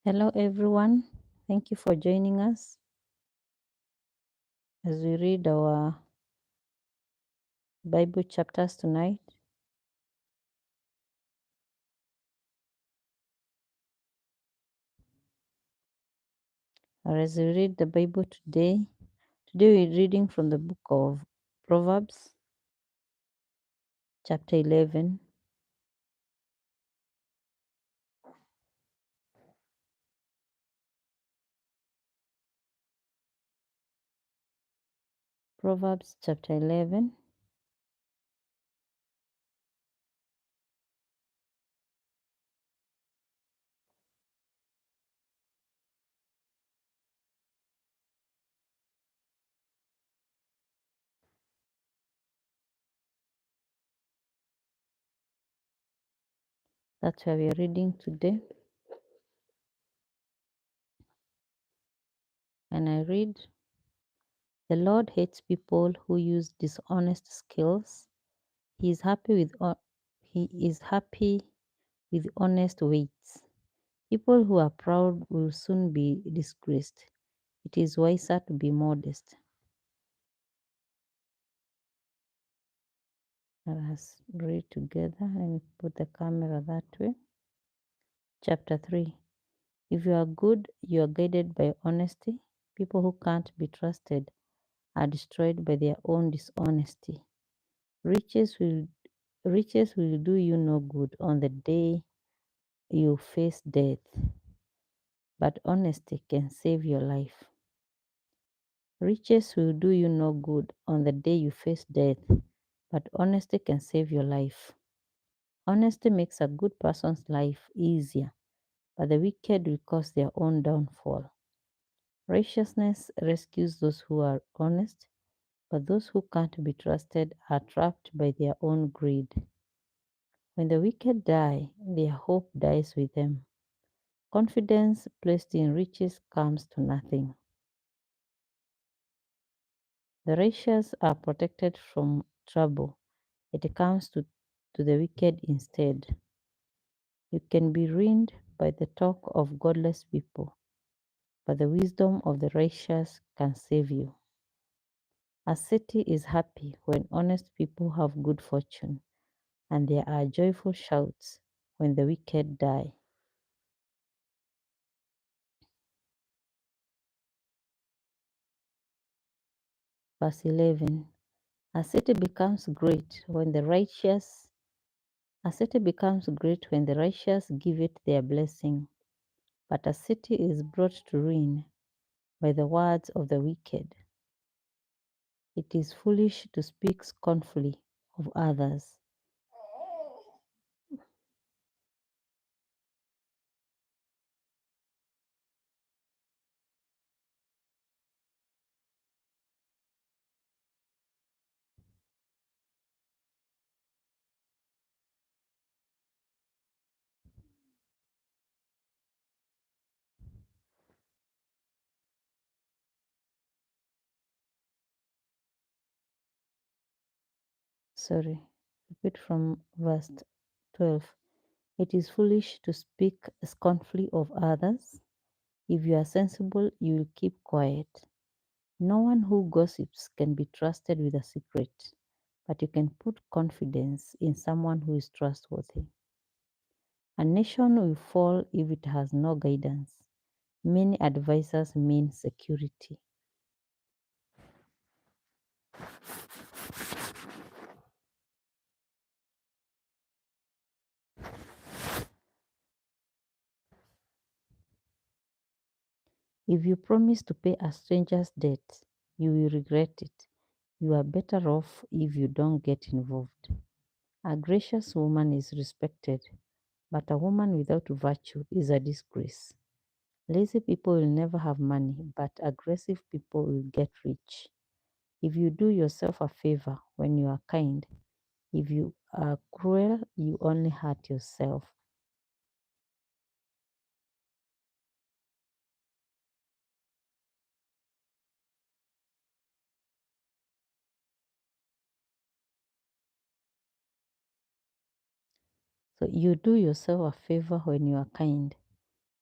Hello, everyone. Thank you for joining us as we read our Bible chapters tonight. Or as we read the Bible today we're reading from the book of Proverbs, chapter 11. Proverbs, chapter 11. That's where we're reading today. And I read, the Lord hates people who use dishonest skills. He is happy with honest weights. People who are proud will soon be disgraced. It is wiser to be modest. Let us read together. Let me put the camera that way. Chapter 3. If you are good, you are guided by honesty. People who can't be trusted are destroyed by their own dishonesty. Riches will riches will do you no good on the day you face death, but honesty can save your life. Riches will do you no good on the day you face death, but honesty can save your life. Honesty makes a good person's life easier, but the wicked will cause their own downfall. Righteousness rescues those who are honest, but those who can't be trusted are trapped by their own greed. When the wicked die, their hope dies with them. Confidence placed in riches comes to nothing. The righteous are protected from trouble. It comes to the wicked instead. You can be ruined by the talk of godless people, but the wisdom of the righteous can save you. A city is happy when honest people have good fortune, and there are joyful shouts when the wicked die. Verse 11. A city becomes great when the righteous A city becomes great when the righteous give it their blessing, but a city is brought to ruin by the words of the wicked. It is foolish to speak scornfully of others. Sorry, repeat from verse 12. It is foolish to speak scornfully of others. If you are sensible, you will keep quiet. No one who gossips can be trusted with a secret, but you can put confidence in someone who is trustworthy. A nation will fall if it has no guidance. Many advisors mean security. If you promise to pay a stranger's debt, you will regret it. You are better off if you don't get involved. A gracious woman is respected, but a woman without virtue is a disgrace. Lazy people will never have money, but aggressive people will get rich. If you do yourself a favor when you are kind, if you are cruel, you only hurt yourself. So you do yourself a favor when you are kind.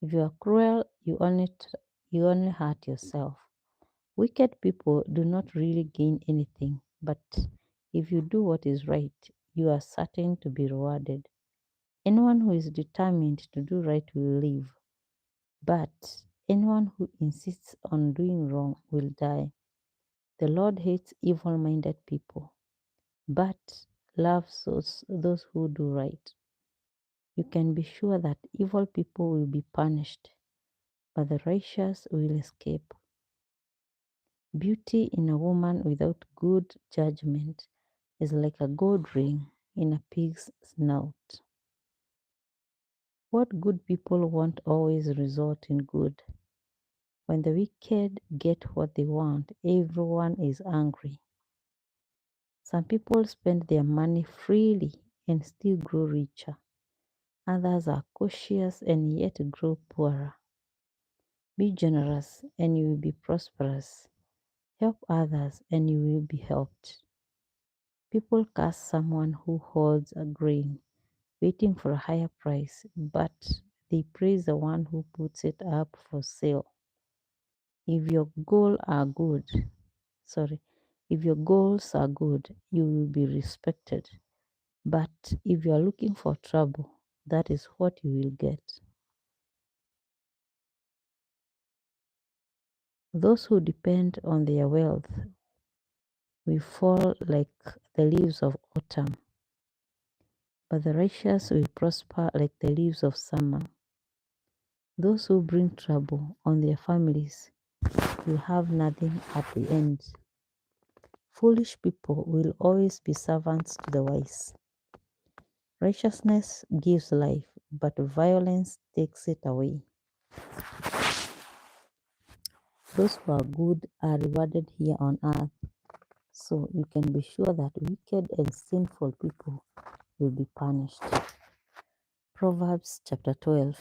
If you are cruel, you only hurt yourself. Wicked people do not really gain anything, but if you do what is right, you are certain to be rewarded. Anyone who is determined to do right will live, but anyone who insists on doing wrong will die. The Lord hates evil minded people, but loves those who do right. You can be sure that evil people will be punished, but the righteous will escape. Beauty in a woman without good judgment is like a gold ring in a pig's snout. What good people won't always result in good. When the wicked get what they want, everyone is angry. Some people spend their money freely and still grow richer. Others are cautious and yet grow poorer. Be generous and you will be prosperous. Help others and you will be helped. People curse someone who holds a grain, waiting for a higher price, but they praise the one who puts it up for sale. If your goal are good, sorry, if your goals are good, you will be respected. But if you are looking for trouble, that is what you will get. Those who depend on their wealth will fall like the leaves of autumn, but the righteous will prosper like the leaves of summer. Those who bring trouble on their families will have nothing at the end. Foolish people will always be servants to the wise. Righteousness gives life, but violence takes it away. Those who are good are rewarded here on earth, so you can be sure that wicked and sinful people will be punished. Proverbs chapter 12.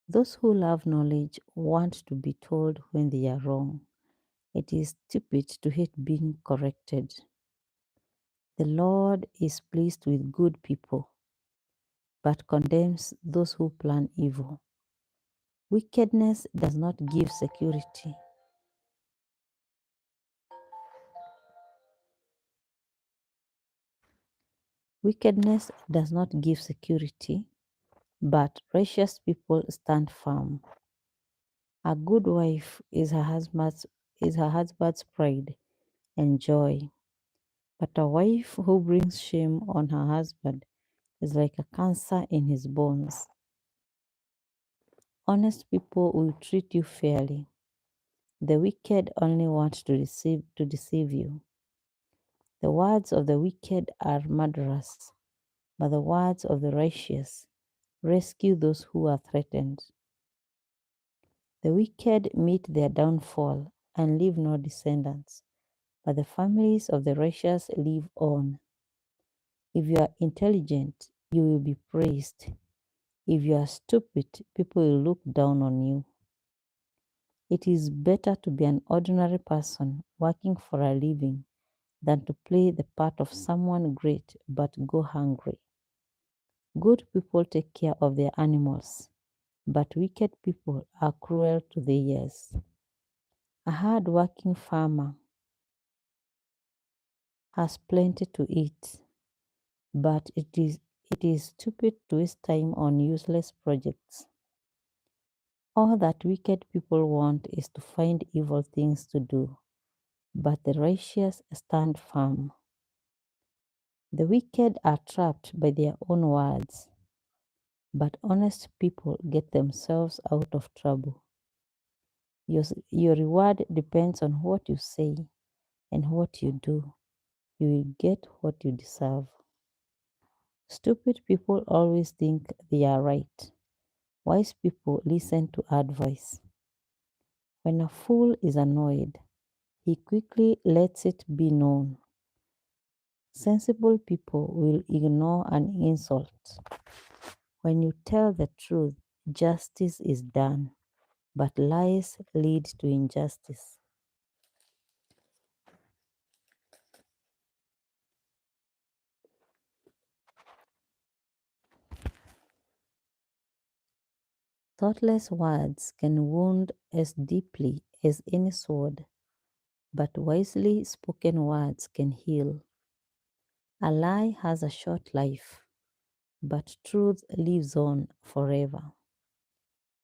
Those who love knowledge want to be told when they are wrong. It is stupid to hate being corrected. The Lord is pleased with good people, but condemns those who plan evil. Wickedness does not give security. Wickedness does not give security, but righteous people stand firm. A good wife is her husband's pride and joy, but a wife who brings shame on her husband is like a cancer in his bones. Honest people will treat you fairly. The wicked only want to deceive you. The words of the wicked are murderous, but the words of the righteous rescue those who are threatened. The wicked meet their downfall and leave no descendants, but the families of the righteous live on. If you are intelligent, you will be praised. If you are stupid, people will look down on you. It is better to be an ordinary person working for a living than to play the part of someone great but go hungry. Good people take care of their animals, but wicked people are cruel to theirs. A hard-working farmer has plenty to eat, but it is stupid to waste time on useless projects. All that wicked people want is to find evil things to do, but the righteous stand firm. The wicked are trapped by their own words, but honest people get themselves out of trouble. Your reward depends on what you say and what you do. You will get what you deserve. Stupid people always think they are right. Wise people listen to advice. When a fool is annoyed, he quickly lets it be known. Sensible people will ignore an insult. When you tell the truth, justice is done, but lies lead to injustice. Thoughtless words can wound as deeply as any sword, but wisely spoken words can heal. A lie has a short life, but truth lives on forever.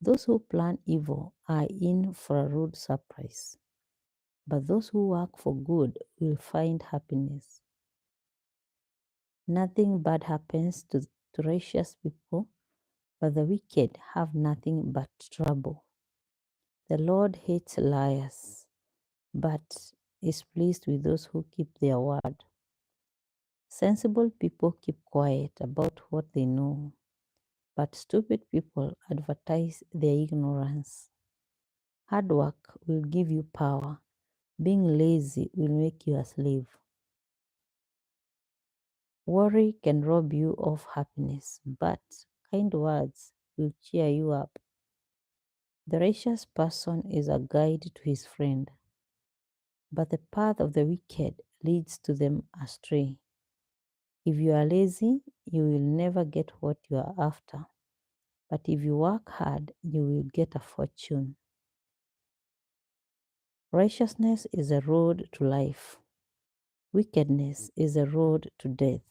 Those who plan evil are in for a rude surprise, but those who work for good will find happiness. Nothing bad happens to righteous people, but the wicked have nothing but trouble. The Lord hates liars, but is pleased with those who keep their word. Sensible people keep quiet about what they know, but stupid people advertise their ignorance. Hard work will give you power. Being lazy will make you a slave. Worry can rob you of happiness, but kind words will cheer you up. The righteous person is a guide to his friend, but the path of the wicked leads to them astray. If you are lazy, you will never get what you are after. But if you work hard, you will get a fortune. Righteousness is a road to life. Wickedness is a road to death.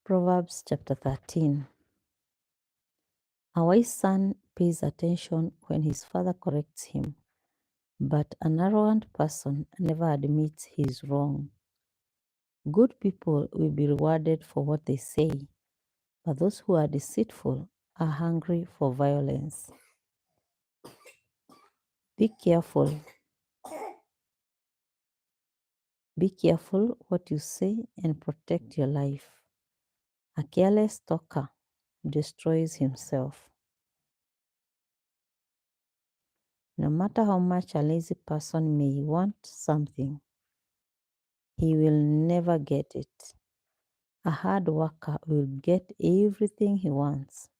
Proverbs chapter 13. A wise son pays attention when his father corrects him, but an arrogant person never admits he is wrong. Good people will be rewarded for what they say, but those who are deceitful are hungry for violence. Be careful. Be careful what you say and protect your life. A careless talker destroys himself. No matter how much a lazy person may want something, he will never get it. A hard worker will get everything he wants.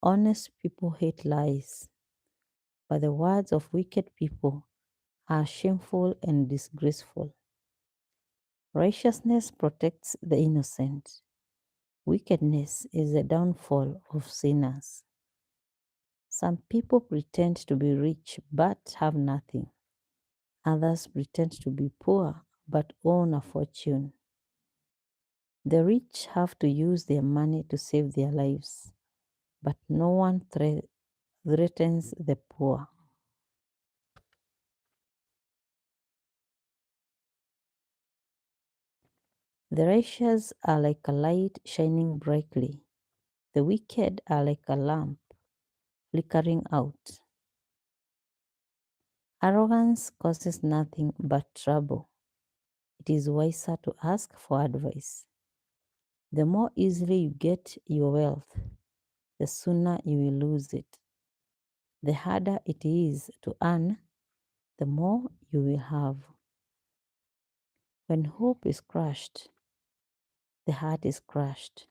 Honest people hate lies, but the words of wicked people are shameful and disgraceful. Righteousness protects the innocent. Wickedness is the downfall of sinners. Some people pretend to be rich but have nothing. Others pretend to be poor but own a fortune. The rich have to use their money to save their lives, but no one threatens the poor. The righteous are like a light shining brightly. The wicked are like a lamp flickering out. Arrogance causes nothing but trouble. It is wiser to ask for advice. The more easily you get your wealth, the sooner you will lose it. The harder it is to earn, the more you will have. When hope is crushed, the heart is crushed,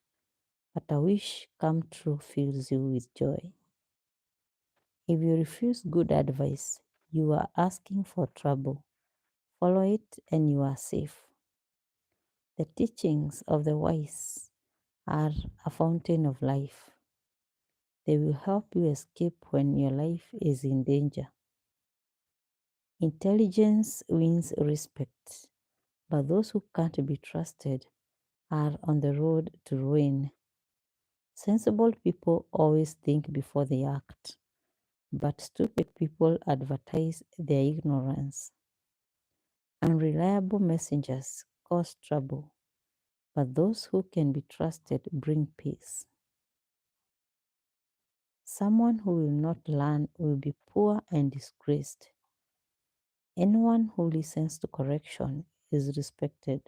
but a wish come true fills you with joy. If you refuse good advice, you are asking for trouble. Follow it and you are safe. The teachings of the wise are a fountain of life. They will help you escape when your life is in danger. Intelligence wins respect, but those who can't be trusted are on the road to ruin. Sensible people always think before they act, but stupid people advertise their ignorance. Unreliable messengers cause trouble, but those who can be trusted bring peace. Someone who will not learn will be poor and disgraced. Anyone who listens to correction is respected.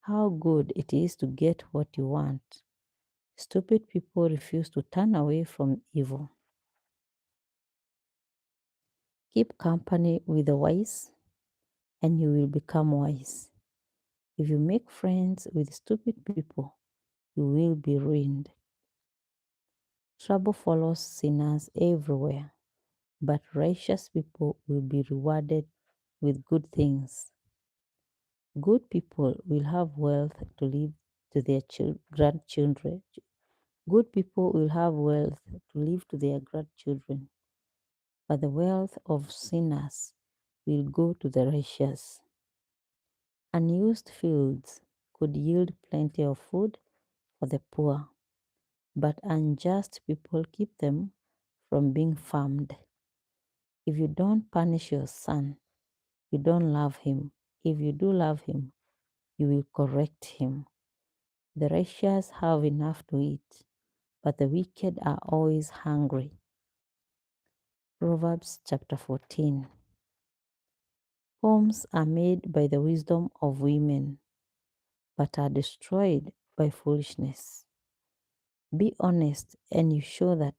How good it is to get what you want. Stupid people refuse to turn away from evil. Keep company with the wise, and you will become wise. If you make friends with stupid people, you will be ruined. Trouble follows sinners everywhere, but righteous people will be rewarded with good things. Good people will have wealth to leave to their grandchildren. Good people will have wealth to leave to their grandchildren, but the wealth of sinners will go to the righteous. Unused fields could yield plenty of food for the poor, but unjust people keep them from being farmed. If you don't punish your son, you don't love him. If you do love him, you will correct him. The righteous have enough to eat, but the wicked are always hungry. Proverbs chapter 14. Homes are made by the wisdom of women, but are destroyed by foolishness. Be honest and you show that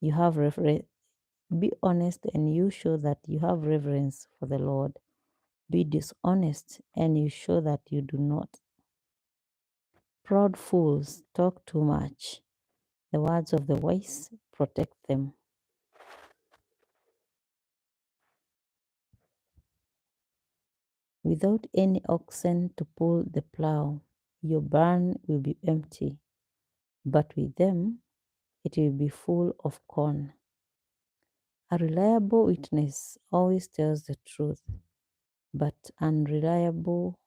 you have be honest and you show that you have reverence for the Lord. Be dishonest and you show that you do not. Proud fools talk too much. The words of the wise protect them. Without any oxen to pull the plow, your barn will be empty, but with them it will be full of corn. A reliable witness always tells the truth, but an unreliable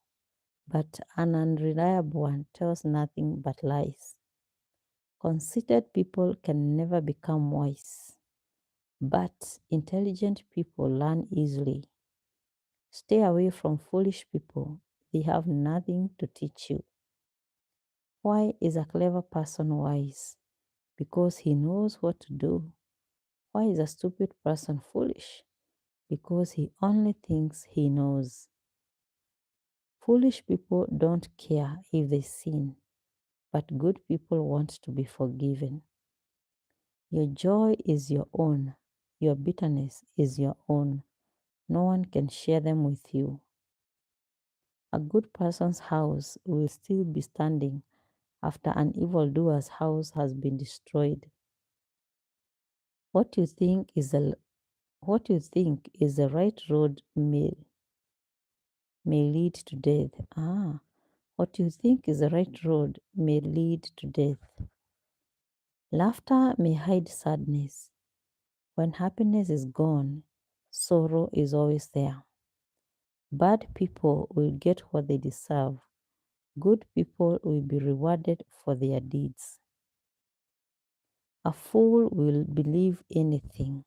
one tells nothing but lies. Conceited people can never become wise, but intelligent people learn easily. Stay away from foolish people. They have nothing to teach you. Why is a clever person wise? Because he knows what to do. Why is a stupid person foolish? Because he only thinks he knows. Foolish people don't care if they sin, but good people want to be forgiven. Your joy is your own. Your bitterness is your own. No one can share them with you. A good person's house will still be standing after an evildoer's house has been destroyed. What you think is the what you think is the right road may lead to death. What you think is the right road may lead to death. Laughter may hide sadness. When happiness is gone, sorrow is always there. Bad people will get what they deserve. Good people will be rewarded for their deeds. A fool will believe anything.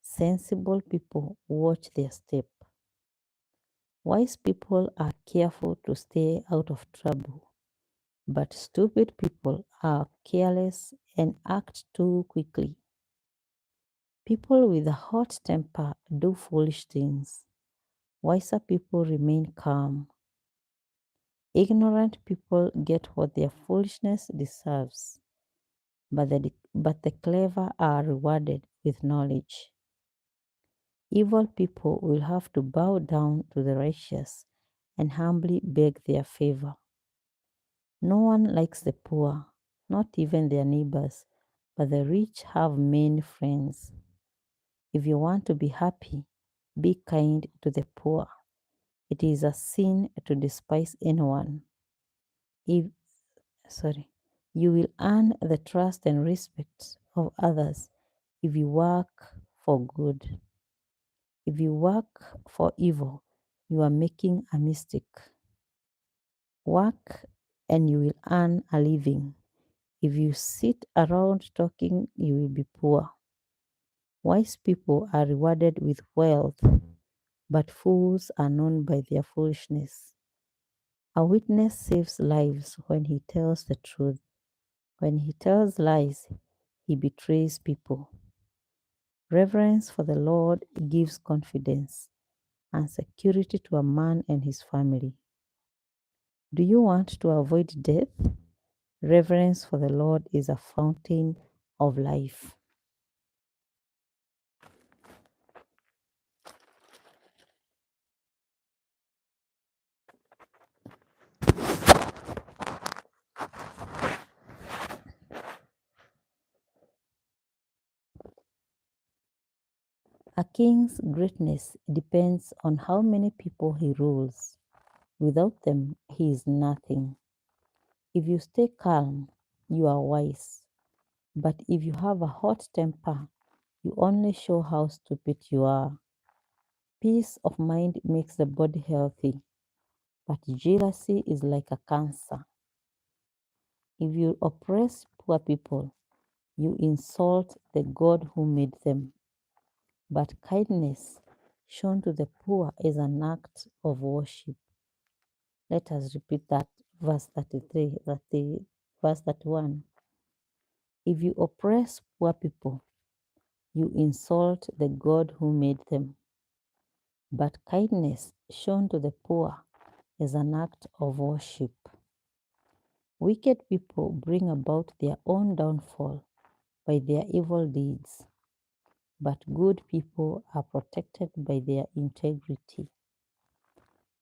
Sensible people watch their step. Wise people are careful to stay out of trouble, but stupid people are careless and act too quickly. People with a hot temper do foolish things. Wiser people remain calm. Ignorant people get what their foolishness deserves, but the clever are rewarded with knowledge. Evil people will have to bow down to the righteous and humbly beg their favor. No one likes the poor, not even their neighbors, but the rich have many friends. If you want to be happy, be kind to the poor. It is a sin to despise anyone. If sorry, you will earn the trust and respect of others if you work for good. If you work for evil, you are making a mistake. Work and you will earn a living. If you sit around talking, you will be poor. Wise people are rewarded with wealth, but fools are known by their foolishness. A witness saves lives when he tells the truth. When he tells lies, he betrays people. Reverence for the Lord gives confidence and security to a man and his family. Do you want to avoid death? Reverence for the Lord is a fountain of life. A king's greatness depends on how many people he rules. Without them, he is nothing. If you stay calm, you are wise. But if you have a hot temper, you only show how stupid you are. Peace of mind makes the body healthy, but jealousy is like a cancer. If you oppress poor people, you insult the God who made them. But kindness shown to the poor is an act of worship. Let us repeat that verse 33, verse 31. If you oppress poor people, you insult the God who made them. But kindness shown to the poor is an act of worship. Wicked people bring about their own downfall by their evil deeds, but good people are protected by their integrity.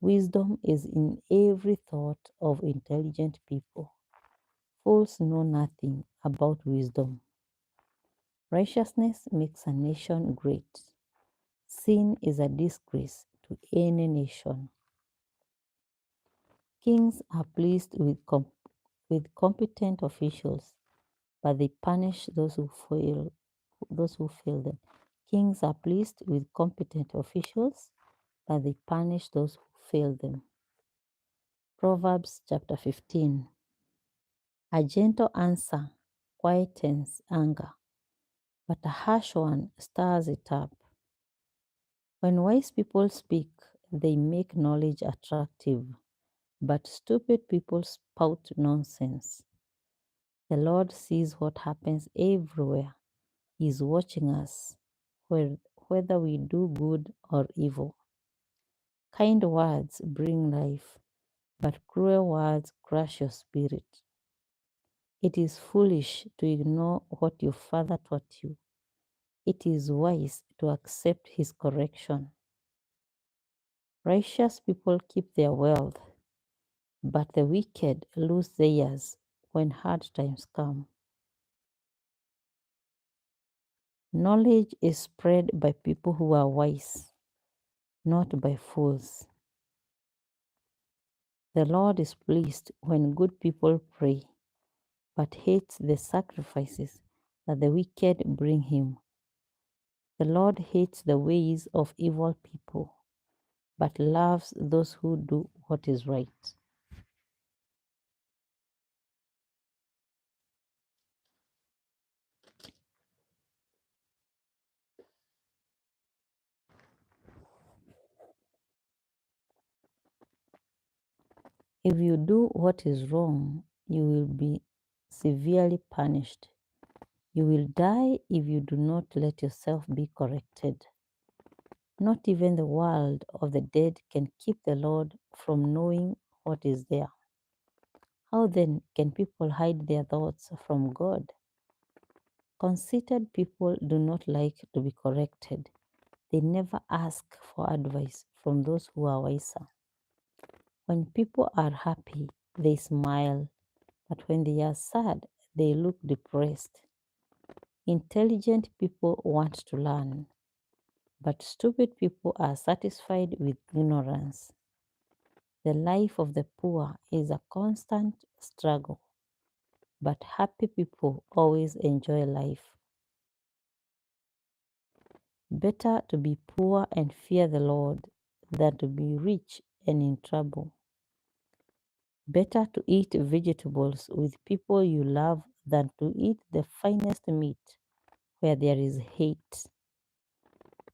Wisdom is in every thought of intelligent people. Fools know nothing about wisdom. Righteousness makes a nation great. Sin is a disgrace to any nation. Kings are pleased with competent officials, but they punish those who fail them. Kings are pleased with competent officials, but they punish those who fail them. Proverbs chapter 15. A gentle answer quietens anger, but a harsh one stirs it up. When wise people speak, they make knowledge attractive, but stupid people spout nonsense. The Lord sees what happens everywhere. He is watching us, whether we do good or evil. Kind words bring life, but cruel words crush your spirit. It is foolish to ignore what your father taught you. It is wise to accept his correction. Righteous people keep their wealth, but the wicked lose theirs when hard times come. Knowledge is spread by people who are wise, not by fools. The Lord is pleased when good people pray, but hates the sacrifices that the wicked bring him. The Lord hates the ways of evil people, but loves those who do what is right. If you do what is wrong, you will be severely punished. You will die if you do not let yourself be corrected. Not even the world of the dead can keep the Lord from knowing what is there. How then can people hide their thoughts from God? Conceited people do not like to be corrected. They never ask for advice from those who are wiser. When people are happy, they smile, but when they are sad, they look depressed. Intelligent people want to learn, but stupid people are satisfied with ignorance. The life of the poor is a constant struggle, but happy people always enjoy life. Better to be poor and fear the Lord than to be rich and in trouble. Better to eat vegetables with people you love than to eat the finest meat where there is hate.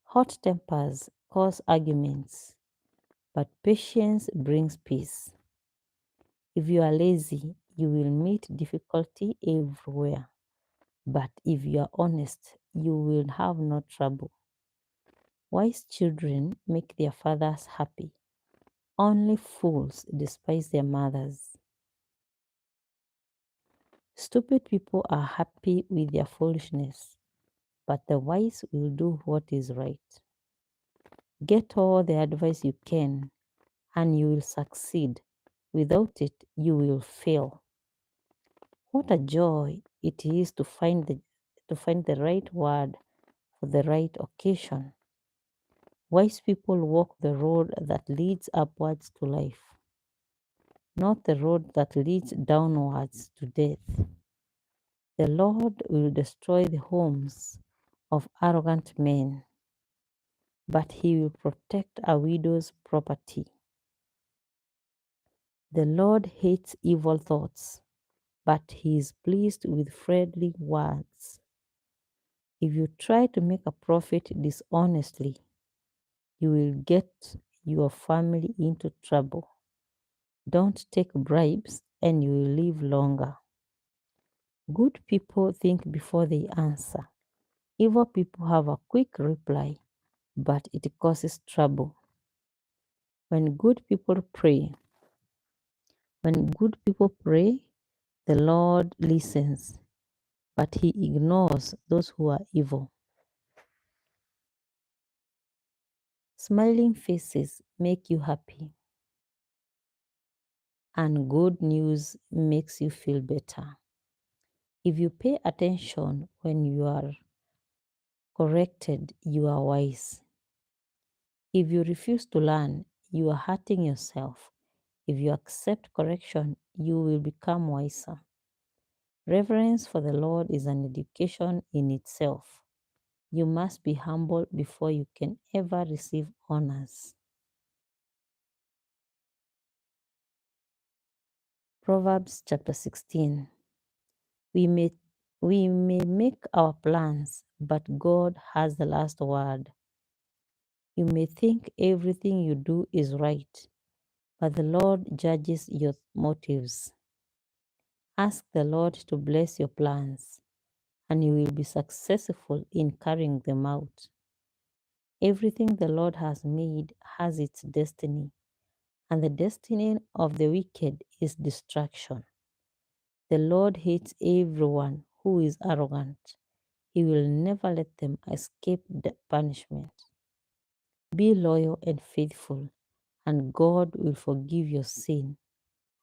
Hot tempers cause arguments, but patience brings peace. If you are lazy, you will meet difficulty everywhere. But if you are honest, you will have no trouble. Wise children make their fathers happy. Only fools despise their mothers. Stupid people are happy with their foolishness, but the wise will do what is right. Get all the advice you can, and you will succeed. Without it, you will fail. What a joy it is to find the right word for the right occasion. Wise people walk the road that leads upwards to life, not the road that leads downwards to death. The Lord will destroy the homes of arrogant men, but he will protect a widow's property. The Lord hates evil thoughts, but he is pleased with friendly words. If you try to make a profit dishonestly, you will get your family into trouble. Don't take bribes and you will live longer. Good people think before they answer. Evil people have a quick reply, but it causes trouble. When good people pray, when good people pray, the Lord listens, but he ignores those who are evil. Smiling faces make you happy, and good news makes you feel better. If you pay attention when you are corrected, you are wise. If you refuse to learn, you are hurting yourself. If you accept correction, you will become wiser. Reverence for the Lord is an education in itself. You must be humble before you can ever receive honors. Proverbs chapter 16. We may, we may make our plans, but God has the last word. You may think everything you do is right, but the Lord judges your motives. Ask the Lord to bless your plans, and you will be successful in carrying them out. Everything the Lord has made has its destiny, and the destiny of the wicked is destruction. The Lord hates everyone who is arrogant. He will never let them escape the punishment. Be loyal and faithful, and God will forgive your sin.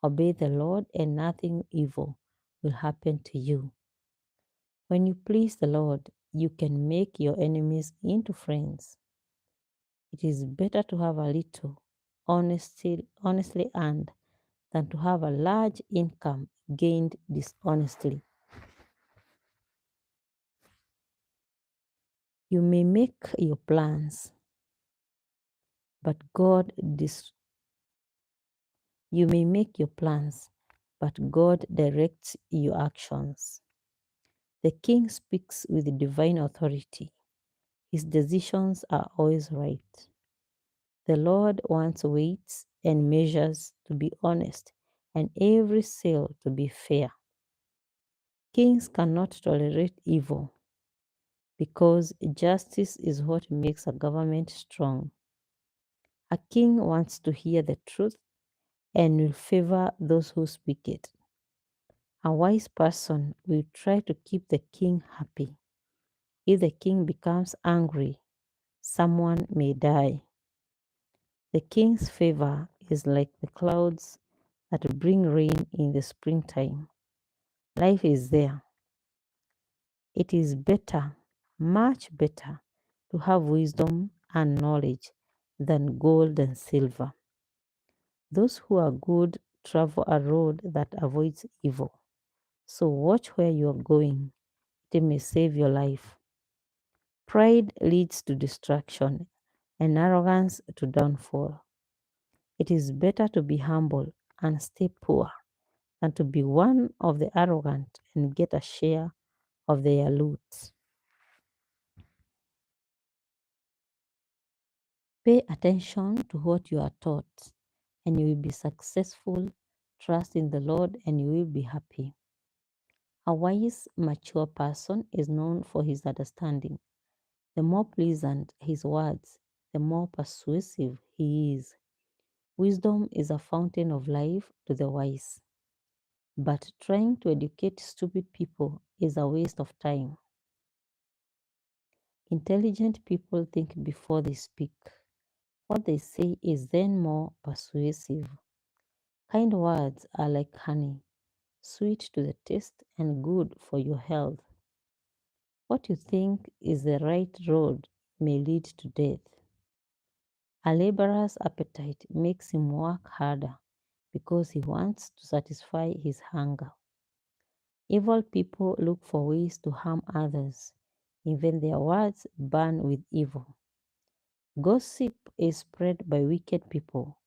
Obey the Lord, and nothing evil will happen to you. When you please the Lord, you can make your enemies into friends. It is better to have a little honestly earned than to have a large income gained dishonestly. You may make your plans, but you may make your plans, but God directs your actions. The king speaks with divine authority. His decisions are always right. The Lord wants weights and measures to be honest, and every sale to be fair. Kings cannot tolerate evil, because justice is what makes a government strong. A king wants to hear the truth and will favor those who speak it. A wise person will try to keep the king happy. If the king becomes angry, someone may die. The king's favor is like the clouds that bring rain in the springtime. Life is there. It is better, much better, to have wisdom and knowledge than gold and silver. Those who are good travel a road that avoids evil. So watch where you are going. It may save your life. Pride leads to destruction, and arrogance to downfall. It is better to be humble and stay poor than to be one of the arrogant and get a share of their loot. Pay attention to what you are taught, and you will be successful. Trust in the Lord, and you will be happy. A wise, mature person is known for his understanding. The more pleasant his words, the more persuasive he is. Wisdom is a fountain of life to the wise, but trying to educate stupid people is a waste of time. Intelligent people think before they speak. What they say is then more persuasive. Kind words are like honey, sweet to the taste and good for your health. What you think is the right road may lead to death. A laborer's appetite makes him work harder because he wants to satisfy his hunger. Evil people look for ways to harm others. Even their words burn with evil. Gossip is spread by wicked people.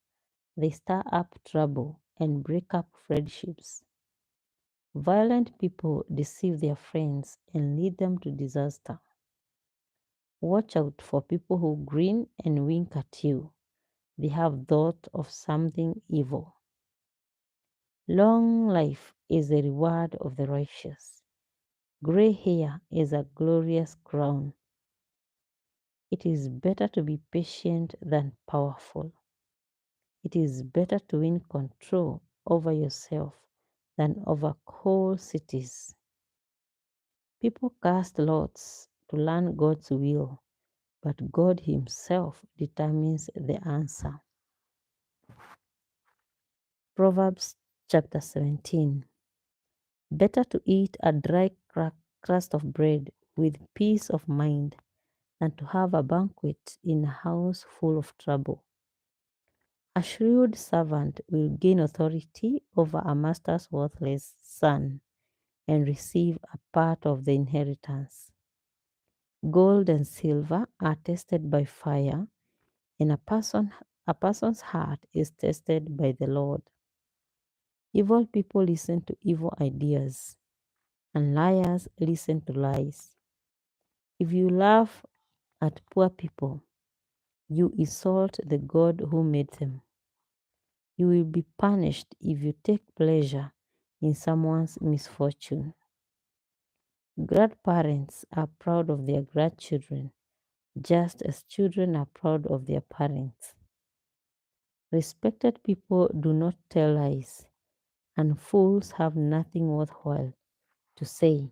They stir up trouble and break up friendships. Violent people deceive their friends and lead them to disaster. Watch out for people who grin and wink at you. They have thought of something evil. Long life is the reward of the righteous. Gray hair is a glorious crown. It is better to be patient than powerful. It is better to win control over yourself than over whole cities. People cast lots to learn God's will, but God Himself determines the answer. Proverbs chapter 17. Better to eat a dry crust of bread with peace of mind than to have a banquet in a house full of trouble. A shrewd servant will gain authority over a master's worthless son and receive a part of the inheritance. Gold and silver are tested by fire, and a person's heart is tested by the Lord. Evil people listen to evil ideas, and liars listen to lies. If you laugh at poor people, you insult the God who made them. You will be punished if you take pleasure in someone's misfortune. Grandparents are proud of their grandchildren, just as children are proud of their parents. Respected people do not tell lies, and fools have nothing worthwhile to say.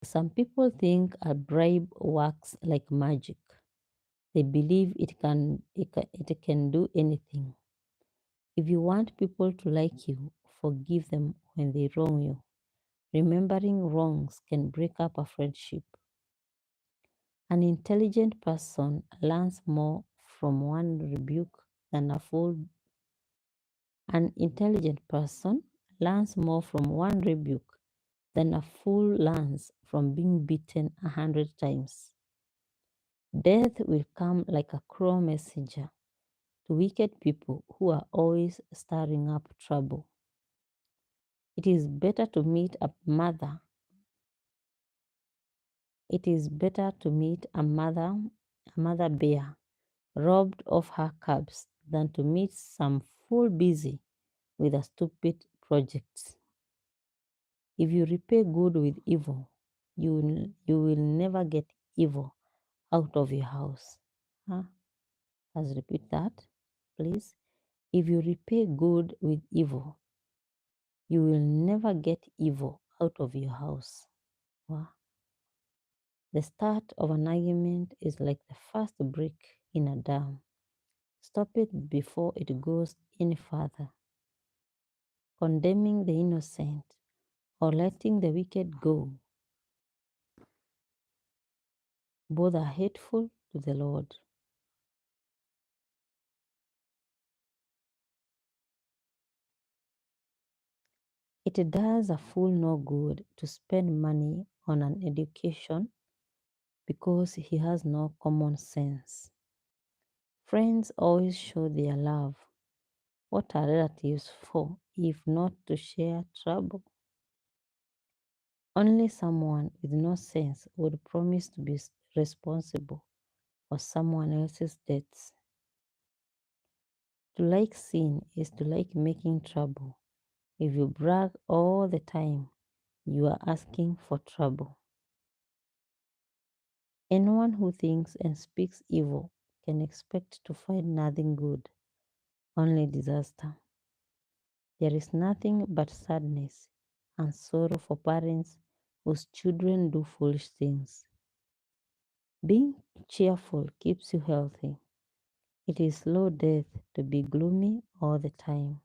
Some people think a bribe works like magic. They believe it can do anything. If you want people to like you, forgive them when they wrong you. Remembering wrongs can break up a friendship. An intelligent person learns more from one rebuke than a fool. An intelligent person learns more from one rebuke than a fool learns from being beaten 100 times. Death will come like a cruel messenger to wicked people who are always stirring up trouble. It is better to meet a mother. It is better to meet a mother bear robbed of her cubs than to meet some fool busy with a stupid project. If you repay good with evil, you will never get evil out of your house. Huh? Let's repeat that, please. If you repay good with evil, you will never get evil out of your house. Wow. The start of an argument is like the first brick in a dam. Stop it before it goes any further. Condemning the innocent or letting the wicked go, both are hateful to the Lord. It does a fool no good to spend money on an education because he has no common sense. Friends always show their love. What are relatives for if not to share trouble? Only someone with no sense would promise to be responsible for someone else's debts. To like sin is to like making trouble. If you brag all the time, you are asking for trouble. Anyone who thinks and speaks evil can expect to find nothing good, only disaster. There is nothing but sadness and sorrow for parents whose children do foolish things. Being cheerful keeps you healthy. It is slow death to be gloomy all the time.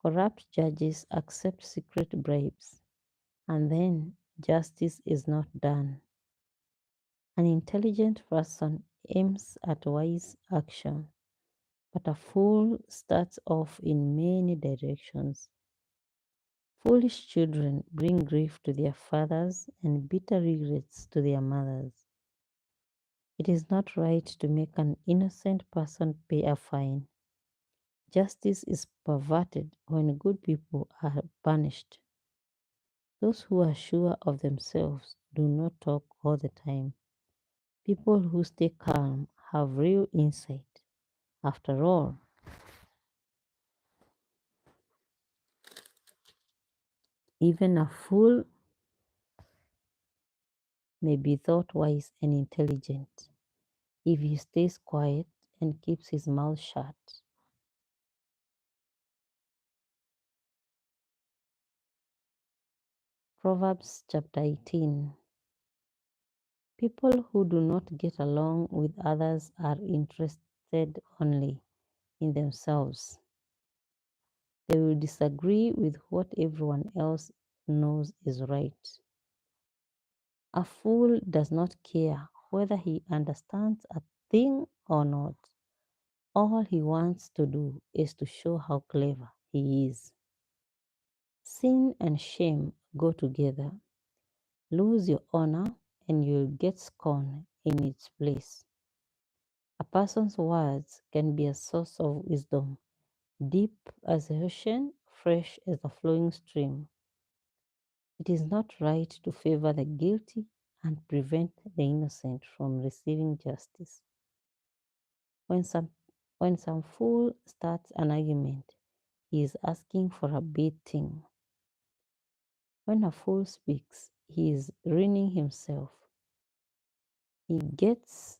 Corrupt judges accept secret bribes, and then justice is not done. An intelligent person aims at wise action, but a fool starts off in many directions. Foolish children bring grief to their fathers and bitter regrets to their mothers. It is not right to make an innocent person pay a fine. Justice is perverted when good people are punished. Those who are sure of themselves do not talk all the time. People who stay calm have real insight. After all, even a fool may be thought wise and intelligent if he stays quiet and keeps his mouth shut. Proverbs chapter 18. People who do not get along with others are interested only in themselves. They will disagree with what everyone else knows is right. A fool does not care whether he understands a thing or not. All he wants to do is to show how clever he is. Sin and shame go together. Lose your honor and you'll get scorn in its place. A person's words can be a source of wisdom, deep as the ocean, fresh as a flowing stream. It is not right to favor the guilty and prevent the innocent from receiving justice. When some when some fool starts an argument, he is asking for a beating. When a fool speaks, he is ruining himself. He gets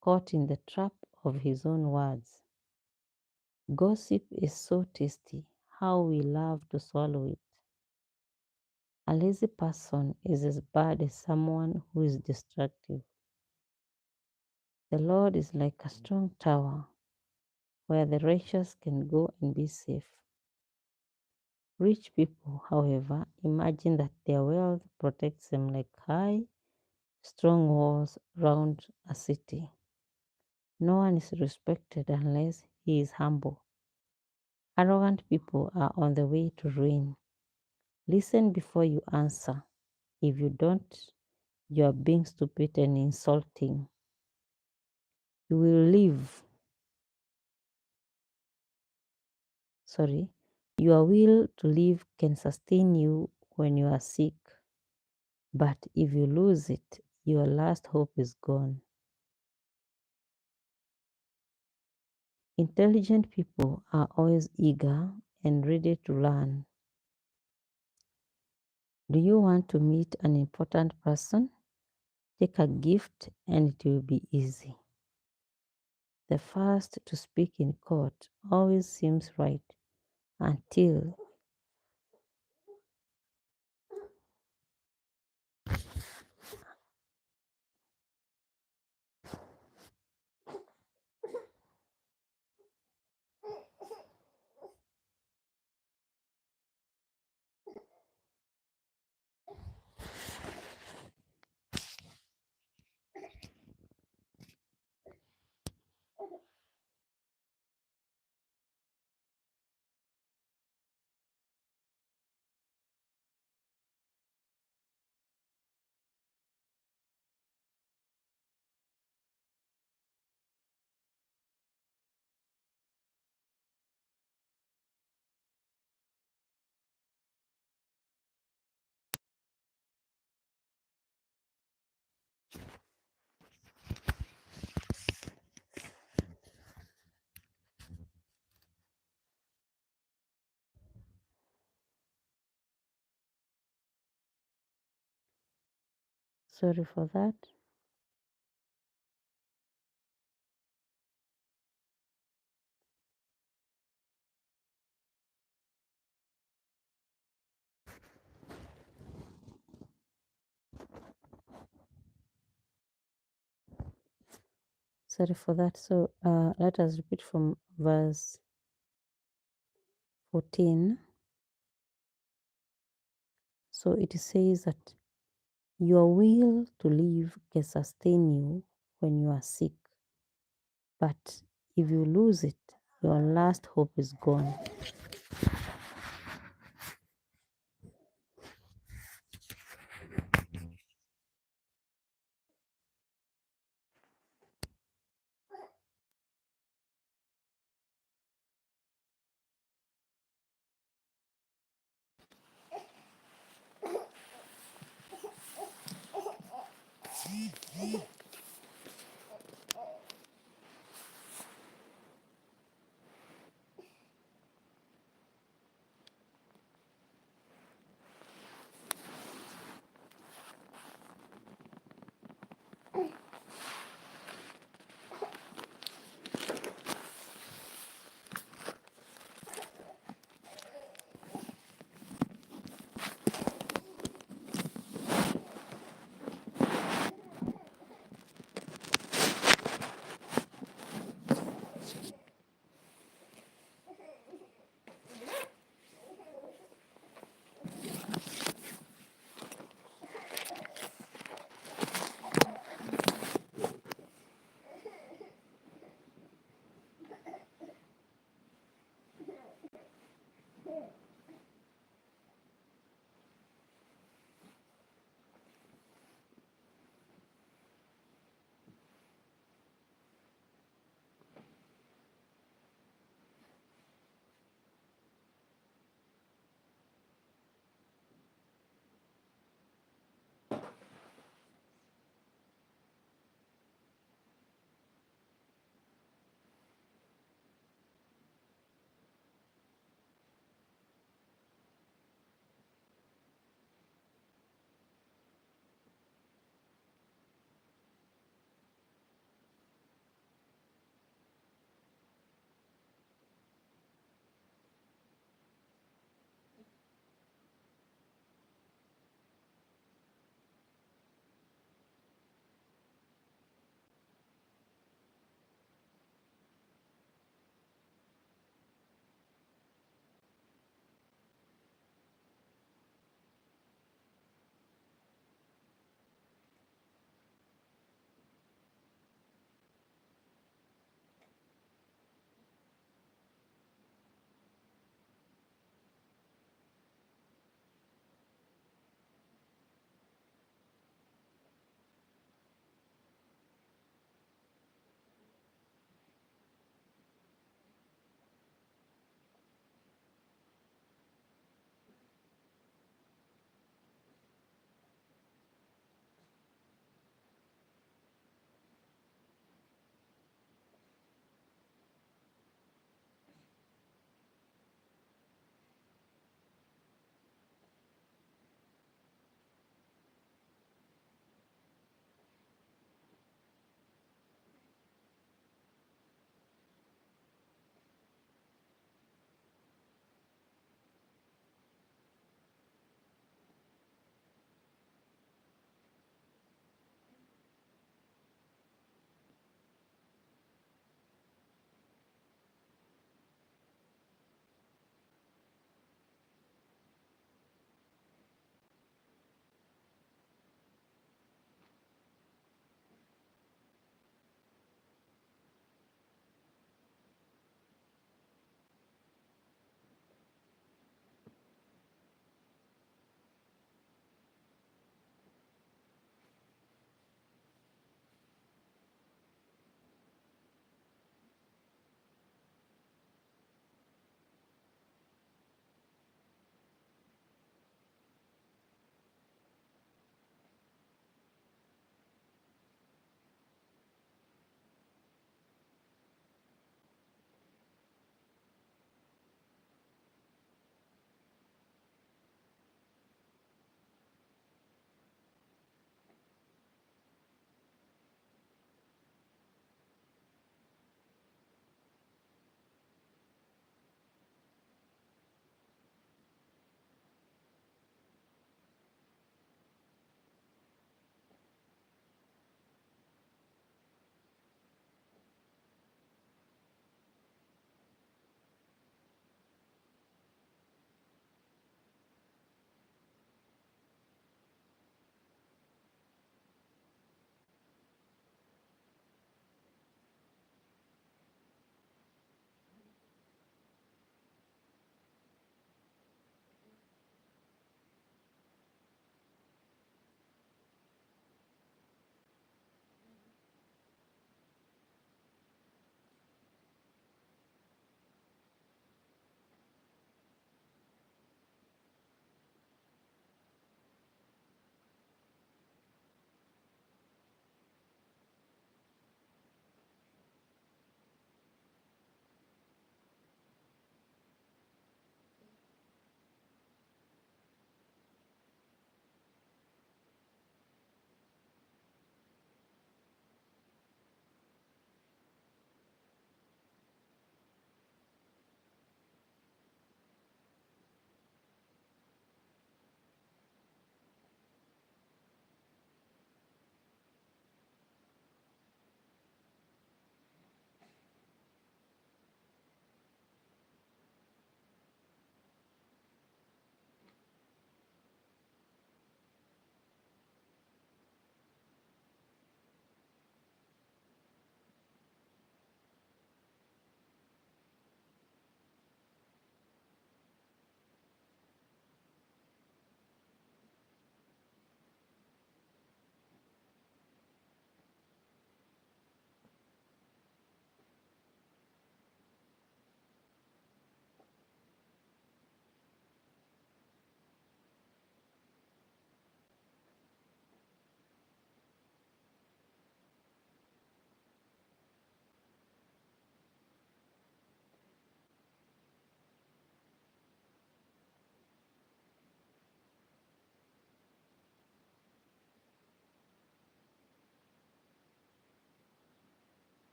caught in the trap of his own words. Gossip is so tasty, how we love to swallow it. A lazy person is as bad as someone who is destructive. The Lord is like a strong tower where the righteous can go and be safe. Rich people, however, imagine that their wealth protects them like high, strong walls round a city. No one is respected unless he is humble. Arrogant people are on the way to ruin. Listen before you answer. If you don't, you are being stupid and insulting. You will live. Sorry. Your will to live can sustain you when you are sick. But if you lose it, your last hope is gone. Intelligent people are always eager and ready to learn. Do you want to meet an important person? Take a gift and it will be easy. The first to speak in court always seems right until sorry for that. Sorry for that. So let us repeat from verse 14. So it says that your will to live can sustain you when you are sick. But if you lose it, your last hope is gone.